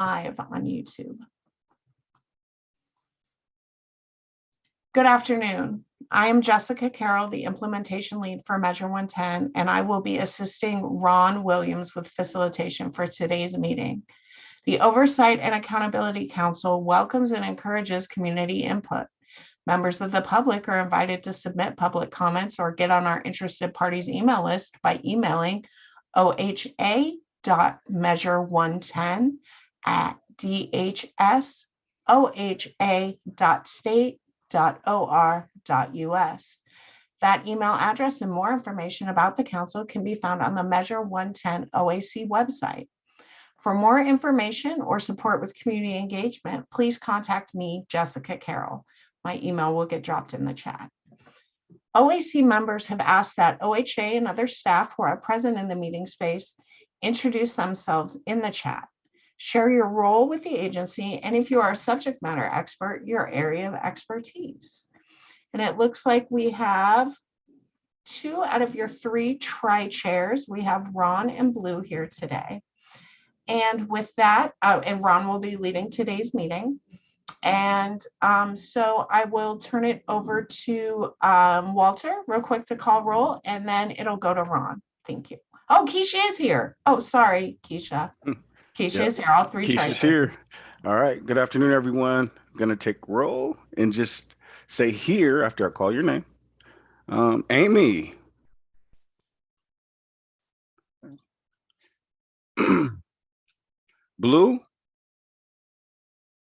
live on YouTube. Good afternoon. I am Jessica Carroll, the implementation lead for Measure 110, and I will be assisting Ron Williams with facilitation for today's meeting. The Oversight and Accountability Council welcomes and encourages community input. Members of the public are invited to submit public comments or get on our interested parties email list by emailing ohA.measure110@dhsoha.state.or.us. That email address and more information about the council can be found on the Measure 110 OAC website. For more information or support with community engagement, please contact me, Jessica Carroll. My email will get dropped in the chat. OAC members have asked that OHA and other staff who are present in the meeting space introduce themselves in the chat. Share your role with the agency, and if you are a subject matter expert, your area of expertise. And it looks like we have 2 out of your 3 tri-chairs. We have Ron and Blue here today. And with that, and Ron will be leading today's meeting. And so I will turn it over to Walter real quick to call roll, and then it'll go to Ron. Thank you. Oh, Keisha is here. Oh, sorry, Keisha. Keisha is here. All 3 Keisha's here. All right. Good afternoon, everyone. I'm going to take roll and just say here after I call your name. Amy. Blue.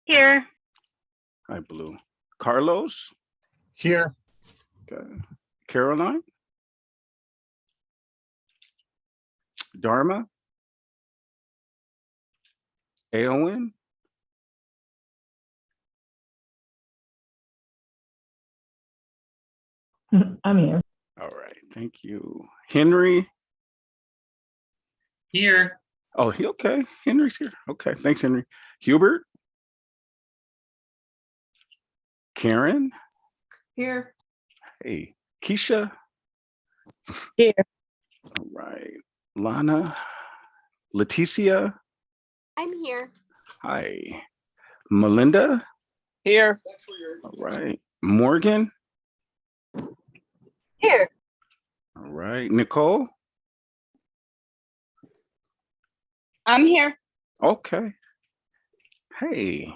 Here. Hi, Blue. Carlos. Here. Okay. Caroline. Dharma. Aowen. I'm here. All right. Thank you. Henry. Here. Oh, okay. Henry's here. Okay. Thanks, Henry. Hubert. Karen. Here. Hey, Keisha. Here. All right. Lana. Leticia. I'm here. Hi. Melinda. Here. All right. Morgan. Here. All right. Nicole. I'm here. Okay. Hey.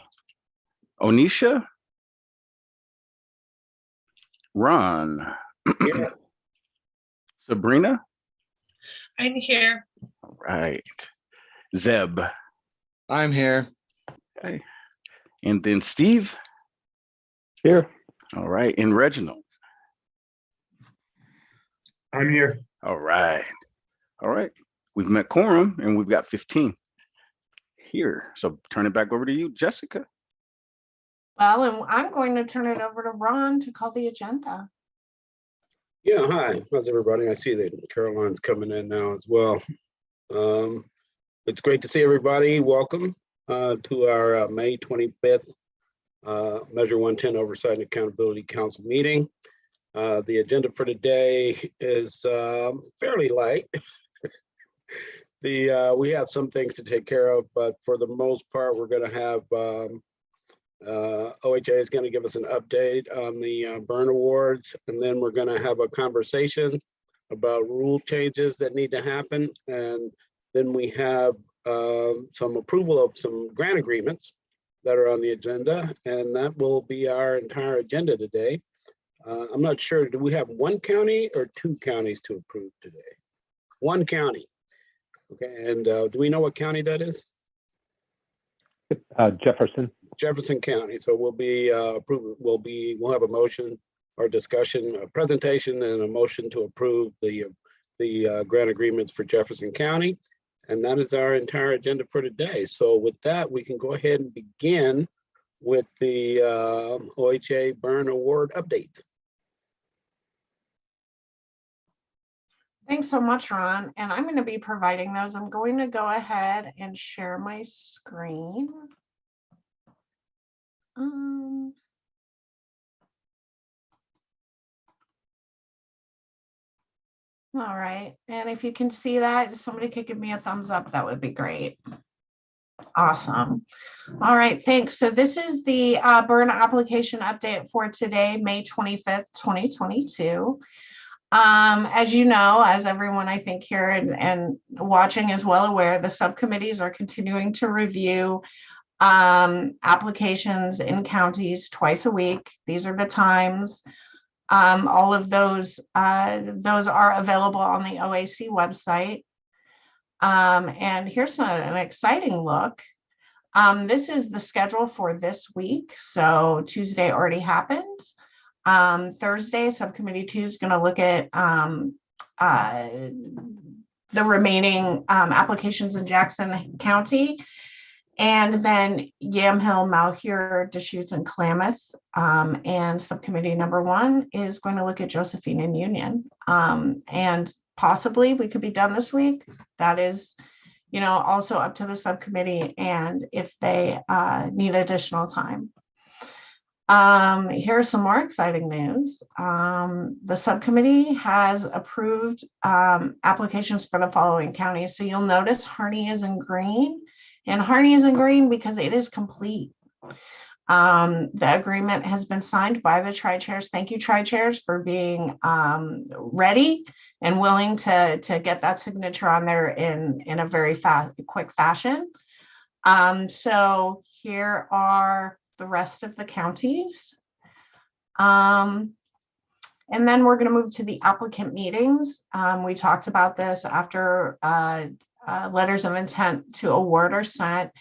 Onisha. Ron. Here. Sabrina. I'm here. All right. Zeb. I'm here. Okay. And then Steve. Here. All right. And Reginald. I'm here. All right. All right. We've met quorum and we've got 15 here. So turn it back over to you, Jessica. Well, and I'm going to turn it over to Ron to call the agenda. Yeah, hi. How's everybody? I see that Caroline's coming in now as well. It's great to see everybody. Welcome to our May 25th Measure 110 Oversight and Accountability Council meeting. The agenda for today is fairly light. We have some things to take care of, but for the most part, we're going to have OHA is going to give us an update on the burn awards, and then we're going to have a conversation about rule changes that need to happen, and then we have some approval of some grant agreements that are on the agenda, and that will be our entire agenda today. I'm not sure, do we have 1 county or 2 counties to approve today? 1 county. Okay, and do we know what county that is? Jefferson. Jefferson County. So we'll be we'll have a motion or discussion, a presentation, and a motion to approve the grant agreements for Jefferson County, and that is our entire agenda for today. So with that, we can go ahead and begin with the OHA burn award updates. Thanks so much, Ron. And I'm going to be providing those. I'm going to go ahead and share my screen. All right. And if you can see that, if somebody could give me a thumbs up, that would be great. Awesome. All right, thanks. So this is the burn application update for today, May 25th, 2022. As you know, as everyone I think here and watching is well aware, the subcommittees are continuing to review applications in counties twice a week. These are the times. All of those are available on the OAC website. And here's an exciting look. This is the schedule for this week. So Tuesday already happened. Thursday, subcommittee 2 is going to look at the remaining applications in Jackson County. And then Yamhill, Malheur, Deschutes, and Klamath. And subcommittee number 1 is going to look at Josephine and Union. And possibly we could be done this week. That is, also up to the subcommittee and if they need additional time. Here's some more exciting news. The subcommittee has approved applications for the following counties. So you'll notice Harney is in green, and Harney is in green because it is complete. The agreement has been signed by the tri-chairs. Thank you, tri-chairs, for being ready and willing to get that signature on there in a very quick fashion. So here are the rest of the counties. And then we're going to move to the applicant meetings. We talked about this after letters of intent to award are sent.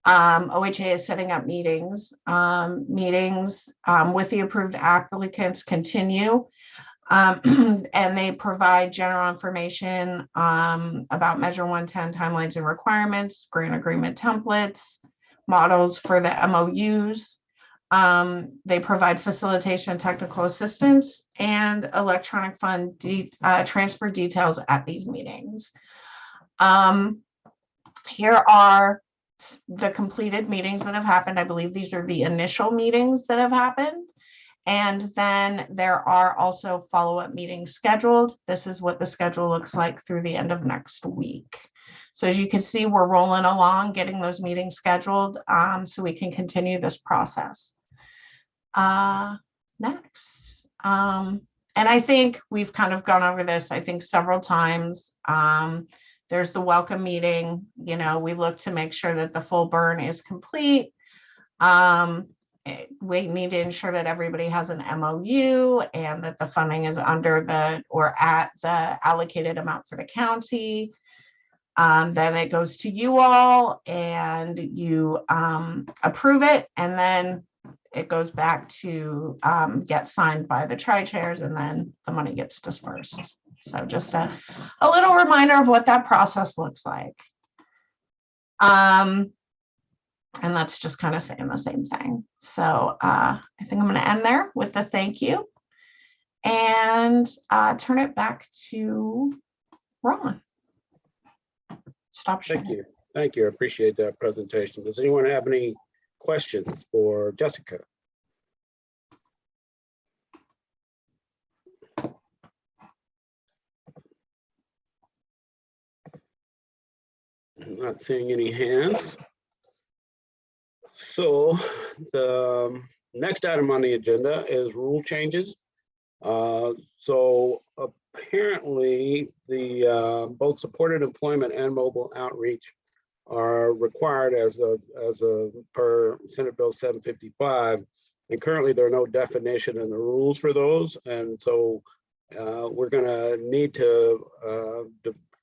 OHA is setting up meetings. With the approved applicants continue. And they provide general information about Measure 110 timelines and requirements, grant agreement templates, models for the MOUs. They provide facilitation and technical assistance and electronic fund transfer details at these meetings. Here are the completed meetings that have happened. I believe these are the initial meetings that have happened. And then there are also follow-up meetings scheduled. This is what the schedule looks like through the end of next week. So as you can see, we're rolling along, getting those meetings scheduled so we can continue this process. Next. And I think we've kind of gone over this, I think, several times. There's the welcome meeting. We look to make sure that the full burn is complete. We need to ensure that everybody has an MOU and that the funding is under or at the allocated amount for the county. Then it goes to you all and you approve it, and then it goes back to get signed by the tri-chairs, and then the money gets dispersed. So just a little reminder of what that process looks like. And that's just kind of saying the same thing. So I think I'm going to end there with the thank you and turn it back to Ron. Stop sharing. Thank you. Thank you. I appreciate that presentation. Does anyone have any questions for Jessica? I'm not seeing any hands. So the next item on the agenda is rule changes. So apparently the both supported employment and mobile outreach are required as a per Senate Bill 755, and currently there are no definition in the rules for those, and so we're going to need to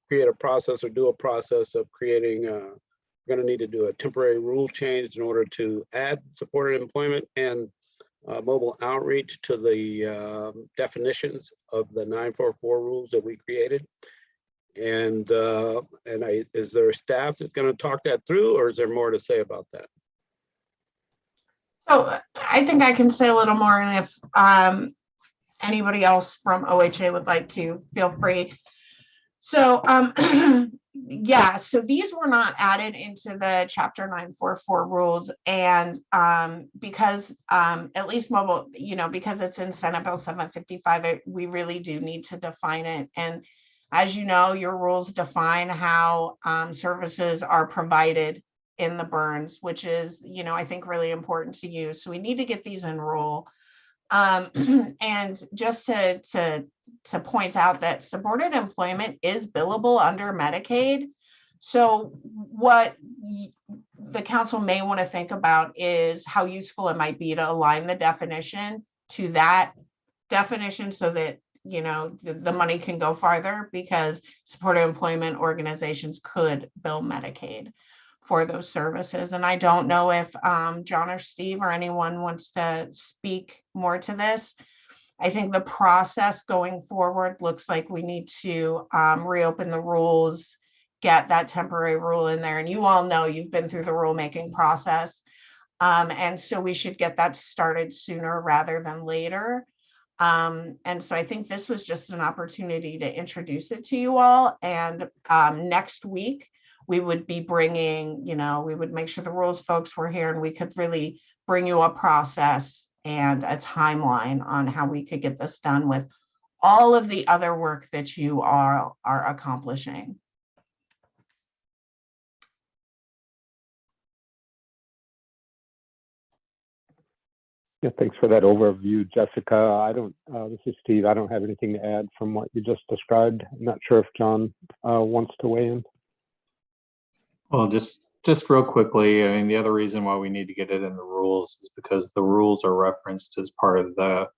create a process or do a process of creating we're going to need to do a temporary rule change in order to add supported employment and mobile outreach to the definitions of the 944 rules that we created. And is there a staff that's going to talk that through, or is there more to say about that? So I think I can say a little more, and if anybody else from OHA would like to, feel free. So yeah, so these were not added into the chapter 944 rules, and because at least mobile, because it's in Senate Bill 755, we really do need to define it. And as you know, your rules define how services are provided in the burns, which is, I think really important to you. So we need to get these in rule. And just to point out that supported employment is billable under Medicaid. So what the council may want to think about is how useful it might be to align the definition to that definition so that the money can go farther, because supported employment organizations could bill Medicaid for those services. And I don't know if John or Steve or anyone wants to speak more to this. I think the process going forward looks like we need to reopen the rules, get that temporary rule in there. And you all know you've been through the rulemaking process. And so we should get that started sooner rather than later. And so I think this was just an opportunity to introduce it to you all. And next week, we would be bringing, we would make sure the rules folks were here and we could really bring you a process and a timeline on how we could get this done with all of the other work that you are accomplishing. Yeah, thanks for that overview, Jessica. This is Steve. I don't have anything to add from what you just described. I'm not sure if John wants to weigh in. Well, just real quickly, I mean, the other reason why we need to get it in the rules is because the rules are referenced as part of the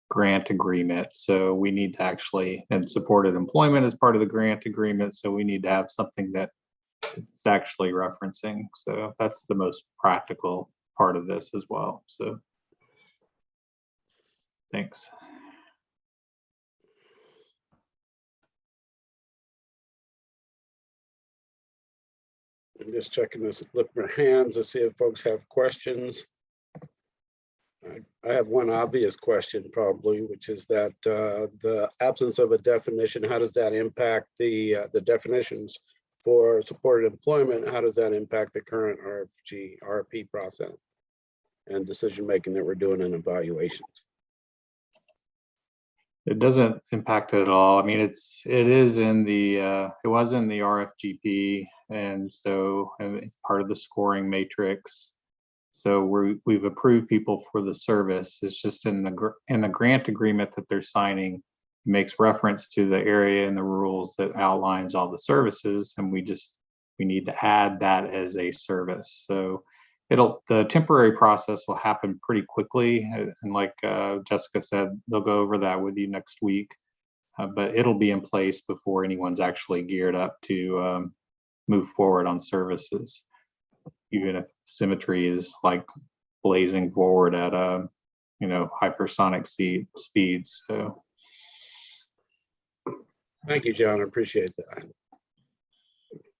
grant agreement. So we need to actually, and supported employment as part of the grant agreement. So we need to have something that it's actually referencing. So that's the most practical part of this as well. So thanks. I'm just checking this, look for hands to see if folks have questions. I have one obvious question probably, which is that the absence of a definition, how does that impact the definitions for supported employment? How does that impact the current RFP process and decision-making that we're doing in evaluations? It doesn't impact it at all. I mean, it is in the, it was in the RFGP, and so it's part of the scoring matrix. So we've approved people for the service. It's just in the grant agreement that they're signing, makes reference to the area in the rules that outlines all the services, and we need to add that as a service. So the temporary process will happen pretty quickly, and like Jessica said, they'll go over that with you next week, but it'll be in place before anyone's actually geared up to move forward on services, even if symmetry is like blazing forward at hypersonic speeds. So thank you, John. I appreciate that.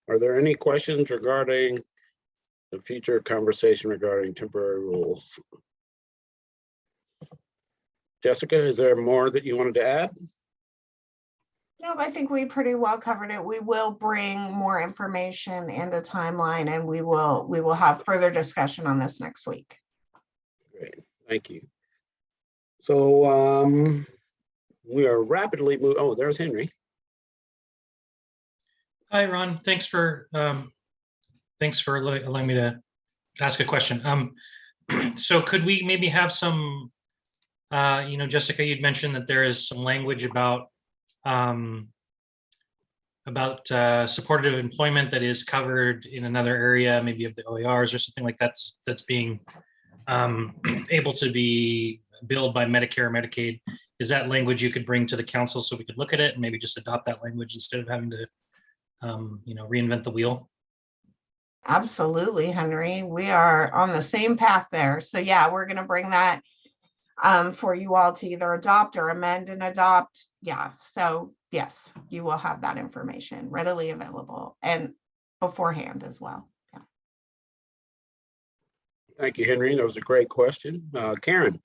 Are there any questions regarding the future conversation regarding temporary rules? Jessica, is there more that you wanted to add? No, I think we pretty well covered it. We will bring more information and a timeline, and we will have further discussion on this next week. Great, thank you. So we are rapidly moving. Oh, there's Henry. Hi, Ron. Thanks for allowing me to ask a question. So could we maybe have some, Jessica, you'd mentioned that there is some language about supportive employment that is covered in another area, maybe of the OERs or something like that's being able to be billed by Medicare or Medicaid. Is that language you could bring to the council so we could look at it and maybe just adopt that language instead of having to reinvent the wheel? Absolutely, Henry. We are on the same path there. So yeah, we're going to bring that for you all to either adopt or amend and adopt. Yeah. So yes, you will have that information readily available and beforehand as well. Yeah. Thank you, Henry. That was a great question. Karen.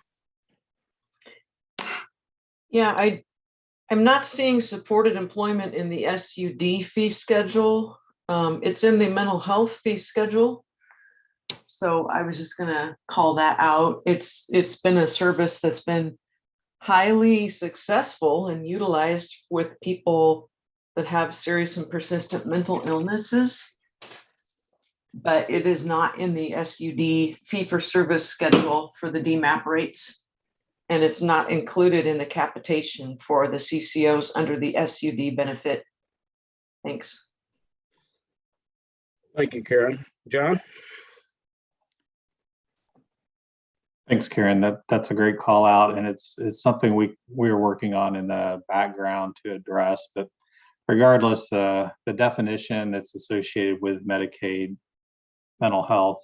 Yeah, I'm not seeing supported employment in the SUD fee schedule. It's in the mental health fee schedule. So I was just gonna call that out. It's been a service that's been highly successful and utilized with people that have serious and persistent mental illnesses. but it is not in the SUD fee-for-service schedule for the DMAP rates. And it's not included in the capitation for the CCOs under the SUD benefit. Thanks. Thank you, Karen. John? Thanks, Karen. That's a great call out, and it's something we're working on in the background to address. But regardless, the definition that's associated with Medicaid mental health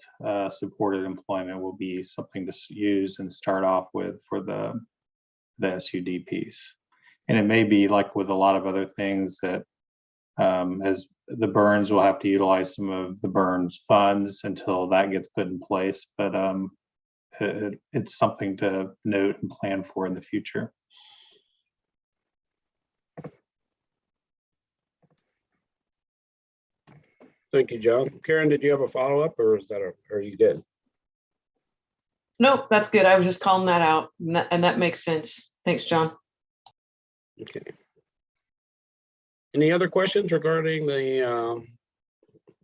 supported employment will be something to use and start off with for the SUD piece. And it may be like with a lot of other things that as the Burns will have to utilize some of the Burns funds until that gets put in place. But it's something to note and plan for in the future. Thank you, John. Karen, did you have a follow-up, or are you good? Nope, that's good. I was just calling that out, and that makes sense. Thanks, John. Okay. Any other questions regarding the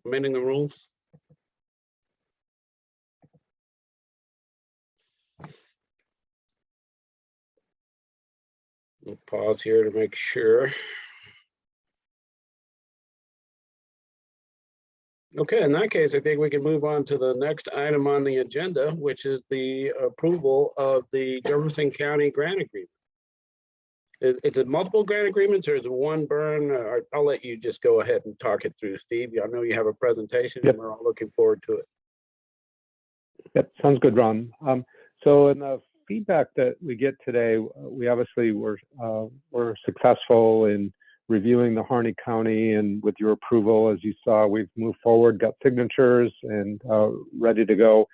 amending the rules? We'll pause here to make sure. Okay, in that case, I think we can move on to the next item on the agenda, which is the approval of the Jefferson County grant agreement. Is it multiple grant agreements, or is it one burn? I'll let you just go ahead and talk it through, Steve. I know you have a presentation. Yep. And we're all looking forward to it. Yep, sounds good, Ron. So in the feedback that we get today, we obviously were successful in reviewing the Harney County, and with your approval, as you saw, we've moved forward, got signatures, and ready to go.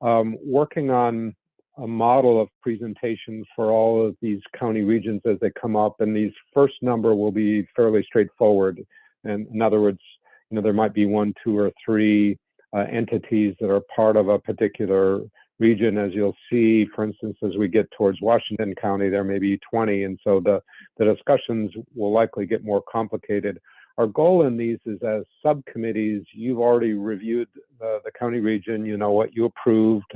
Working on a model of presentation for all of these county regions as they come up, and these first number will be fairly straightforward. And in other words, there might be 1, 2, or 3 entities that are part of a particular region. As you'll see, for instance, as we get towards Washington County, there may be 20, and so the discussions will likely get more complicated. Our goal in these is, as subcommittees, you've already reviewed the county region, you know what you approved.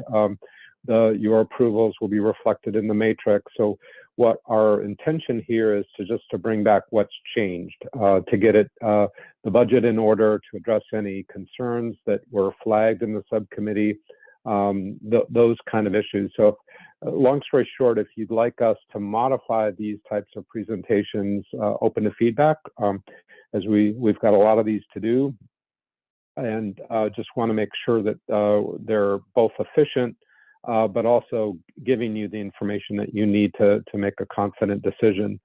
Your approvals will be reflected in the matrix. So what our intention here is to bring back what's changed, to get the budget in order, to address any concerns that were flagged in the subcommittee, those kind of issues. So long story short, if you'd like us to modify these types of presentations, open to feedback, as we've got a lot of these to do, and just want to make sure that they're both efficient, but also giving you the information that you need to make a confident decision.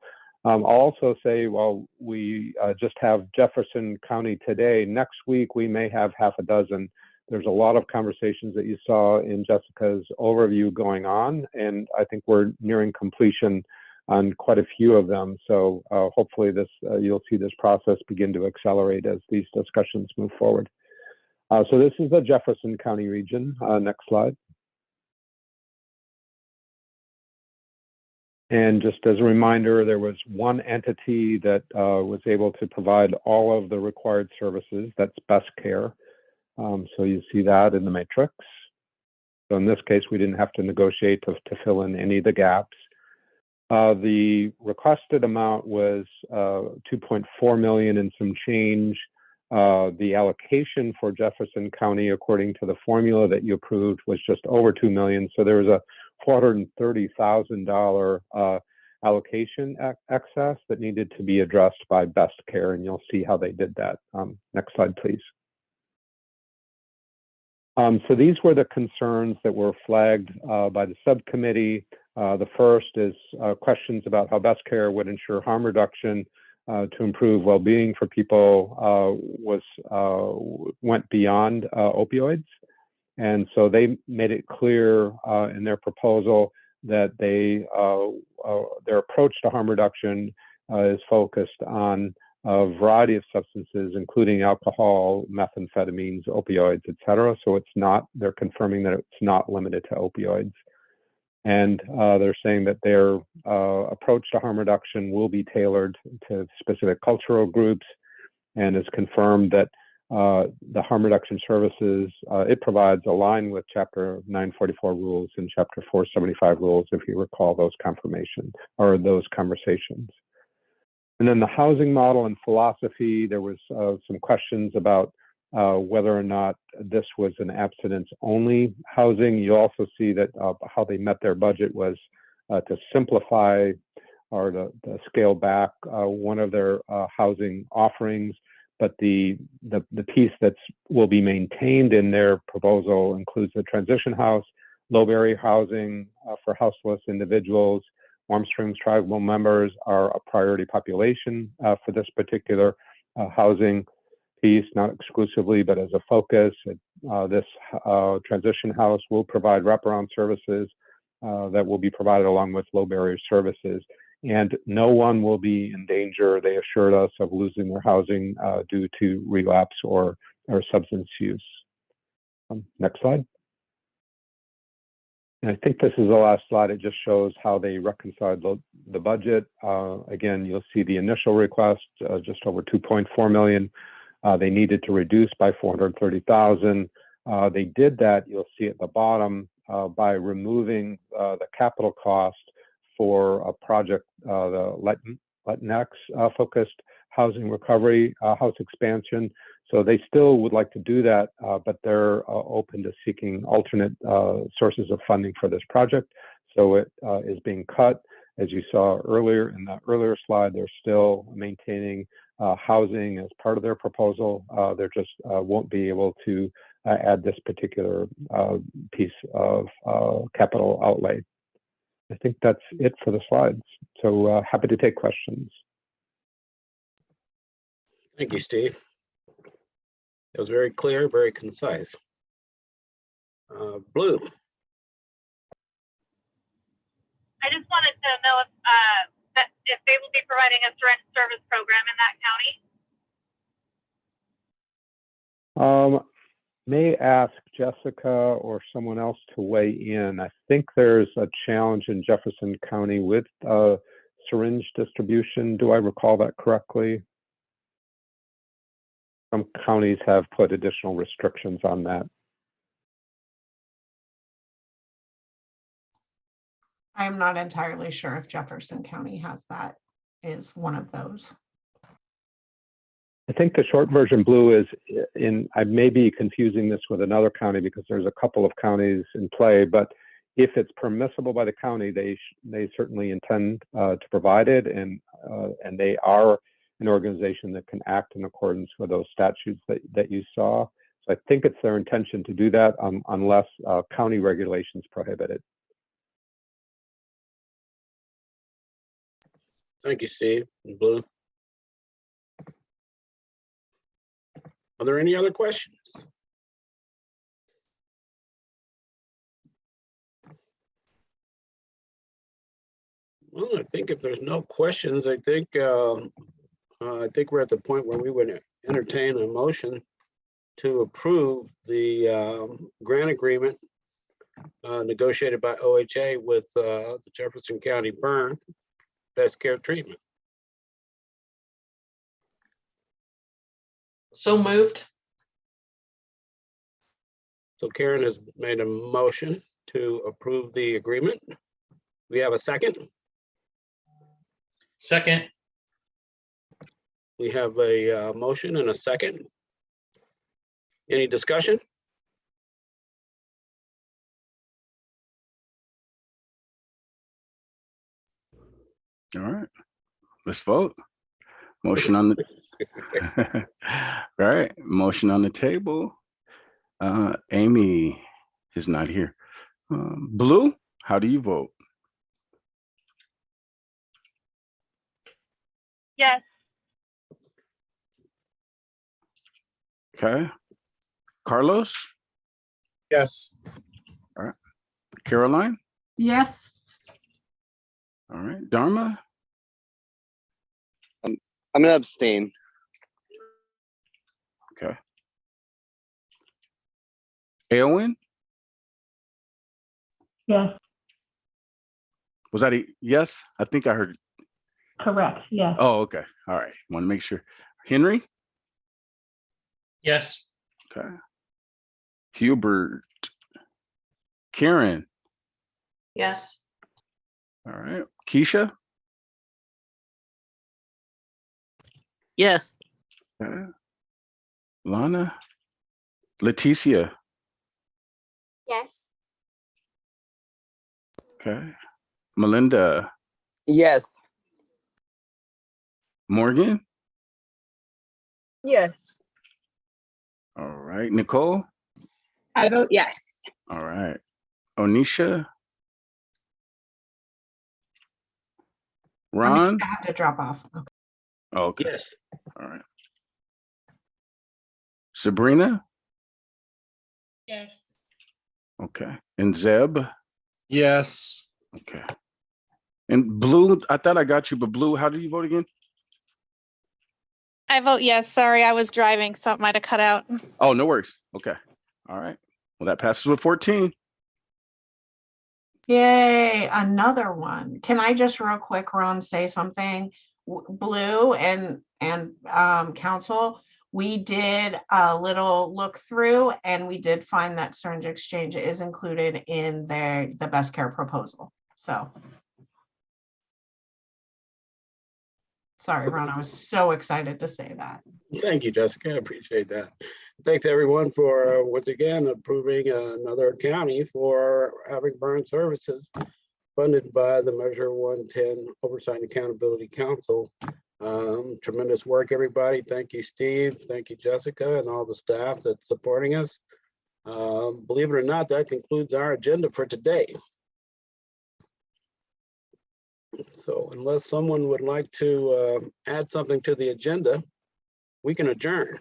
I'll also say, while we just have Jefferson County today, next week we may have half a dozen. There's a lot of conversations that you saw in Jessica's overview going on, and I think we're nearing completion on quite a few of them. So hopefully you'll see this process begin to accelerate as these discussions move forward. So this is the Jefferson County region. Next slide. And just as a reminder, there was one entity that was able to provide all of the required services. That's Best Care. So you see that in the matrix. So in this case, we didn't have to negotiate to fill in any of the gaps. The requested amount was $2.4 million and some change. The allocation for Jefferson County, according to the formula that you approved, was just over $2 million. So there was a $430,000 allocation excess that needed to be addressed by Best Care, and you'll see how they did that. Next slide, please. So these were the concerns that were flagged by the subcommittee. The first is questions about how Best Care would ensure harm reduction to improve well-being for people went beyond opioids. And so they made it clear in their proposal that their approach to harm reduction is focused on a variety of substances, including alcohol, methamphetamines, opioids, et cetera. So they're confirming that it's not limited to opioids. And they're saying that their approach to harm reduction will be tailored to specific cultural groups, and it's confirmed that the harm reduction services it provides align with Chapter 944 rules and Chapter 475 rules, if you recall those confirmations or those conversations. And then the housing model and philosophy, there was some questions about whether or not this was an abstinence-only housing. You also see that how they met their budget was to simplify or to scale back one of their housing offerings. But the piece that will be maintained in their proposal includes the transition house, low barrier housing for houseless individuals. Warm Springs tribal members are a priority population for this particular housing piece, not exclusively, but as a focus. This transition house will provide wraparound services that will be provided along with low barrier services. And no one will be in danger, they assured us, of losing their housing due to relapse or substance use. Next slide. And I think this is the last slide. It just shows how they reconciled the budget. Again, you'll see the initial request, just over 2.4 million. They needed to reduce by 430,000. They did that, you'll see at the bottom, by removing the capital cost for a project, the Latinx focused housing recovery, house expansion. So they still would like to do that, but they're open to seeking alternate sources of funding for this project. So it is being cut. As you saw earlier in the earlier slide, they're still maintaining housing as part of their proposal. They just won't be able to add this particular piece of capital outlay. I think that's it for the slides. So happy to take questions. Thank you, Steve. It was very clear, very concise. Blue. I just wanted to know if they will be providing a syringe service program in that county. May ask Jessica or someone else to weigh in. I think there's a challenge in Jefferson County with syringe distribution. Do I recall that correctly? Some counties have put additional restrictions on that. I am not entirely sure if Jefferson County has that, is one of those. I think the short version, Blue, is I may be confusing this with another county because there's a couple of counties in play, but if it's permissible by the county, they certainly intend to provide it, and they are an organization that can act in accordance with those statutes that you saw. So I think it's their intention to do that unless county regulations prohibit it. Thank you, Steve and Blue. Are there any other questions? Well, I think if there's no questions, I think we're at the point where we would entertain a motion to approve the grant agreement negotiated by OHA with the Jefferson County Burn Best Care Treatment. So moved. So Karen has made a motion to approve the agreement. We have a second. Second. We have a motion and a second. Any discussion? All right, let's vote. Motion on the all right, motion on the table. Amy is not here. Blue, how do you vote? Yes. Okay. Carlos? Yes. All right. Caroline? Yes. All right. Dharma? I'm gonna abstain. Okay. Aowen? Yes. Was that a yes? I think I heard. Correct. Yes. Oh, okay. All right. Want to make sure. Henry? Yes. Okay. Hubert. Karen. Yes. All right. Keisha. Yes. Okay. Lana. Leticia. Yes. Okay. Melinda. Yes. Morgan. Yes. All right. Nicole. I vote yes. All right. Onisha. Ron. I have to drop off. Okay. Okay. Yes. All right. Sabrina. Yes. Okay. And Zeb. Yes. Okay. And Blue, I thought I got you, but Blue, how do you vote again? I vote yes. Sorry, I was driving, so it might have cut out. Oh, no worries. Okay. All right. Well, that passes with 14. Yay, another one. Can I just real quick, Ron, say something? Blue and council, we did a little look through and we did find that Syringe Exchange is included in the best care proposal. So. Sorry, Ron, I was so excited to say that. Thank you, Jessica. I appreciate that. Thanks everyone for once again approving another county for having burn services funded by the Measure 110 Oversight and Accountability Council. Tremendous work, everybody. Thank you, Steve. Thank you, Jessica, and all the staff that's supporting us. Believe it or not, that concludes our agenda for today. So unless someone would like to add something to the agenda, we can adjourn.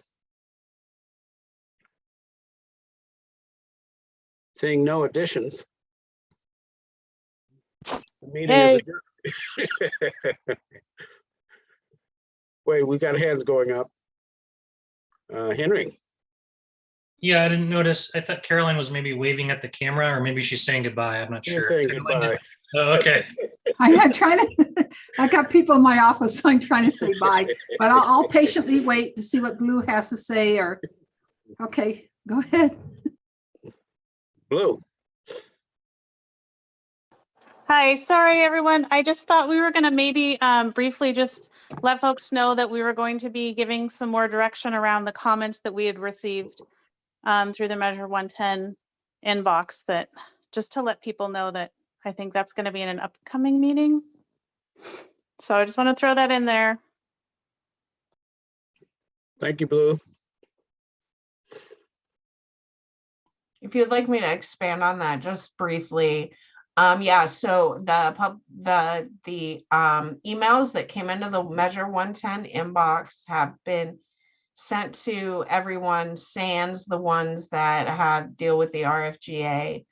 Seeing no additions. The meeting is adjourned. Wait, we got hands going up. Henry. Yeah, I didn't notice. I thought Caroline was maybe waving at the camera, or maybe she's saying goodbye. I'm not You're sure. saying Caroline, goodbye. Oh, okay. I'm trying to, I got people in my office, so I'm trying to say bye, but I'll patiently wait to see what Blue has to say or, okay, go ahead. Blue. Hi, sorry everyone. I just thought we were going to maybe briefly just let folks know that we were going to be giving some more direction around the comments that we had received through the Measure 110 inbox, that just to let people know that I think that's going to be in an upcoming meeting. So I just want to throw that in there. Thank you, Blue. If you'd like me to expand on that just briefly, yeah, so the emails that came into the Measure 110 inbox have been sent to everyone, sans the ones that have deal with the RFGA.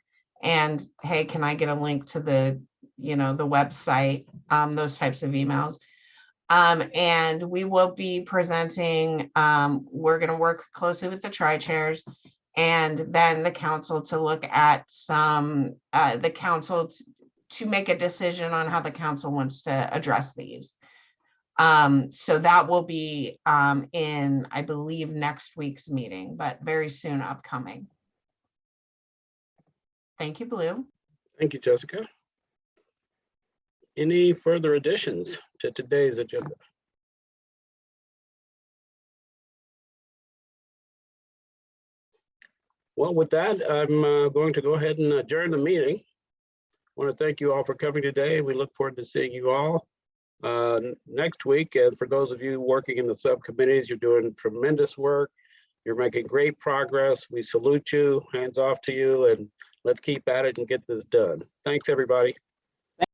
And hey, can I get a link to the website, those types of emails. And we will be presenting, we're going to work closely with the tri-chairs and then the council to look at some, the council to make a decision on how the council wants to address these. So that will be in, I believe, next week's meeting, but very soon upcoming. Thank you, Blue. Thank you, Jessica. Any further additions to today's agenda? Well, with that, I'm going to go ahead and adjourn the meeting. I want to thank you all for coming today. We look forward to seeing you all next week. And for those of you working in the subcommittees, you're doing tremendous work. You're making great progress. We salute you, hands off to you, and let's keep at it and get this done. Thanks, everybody.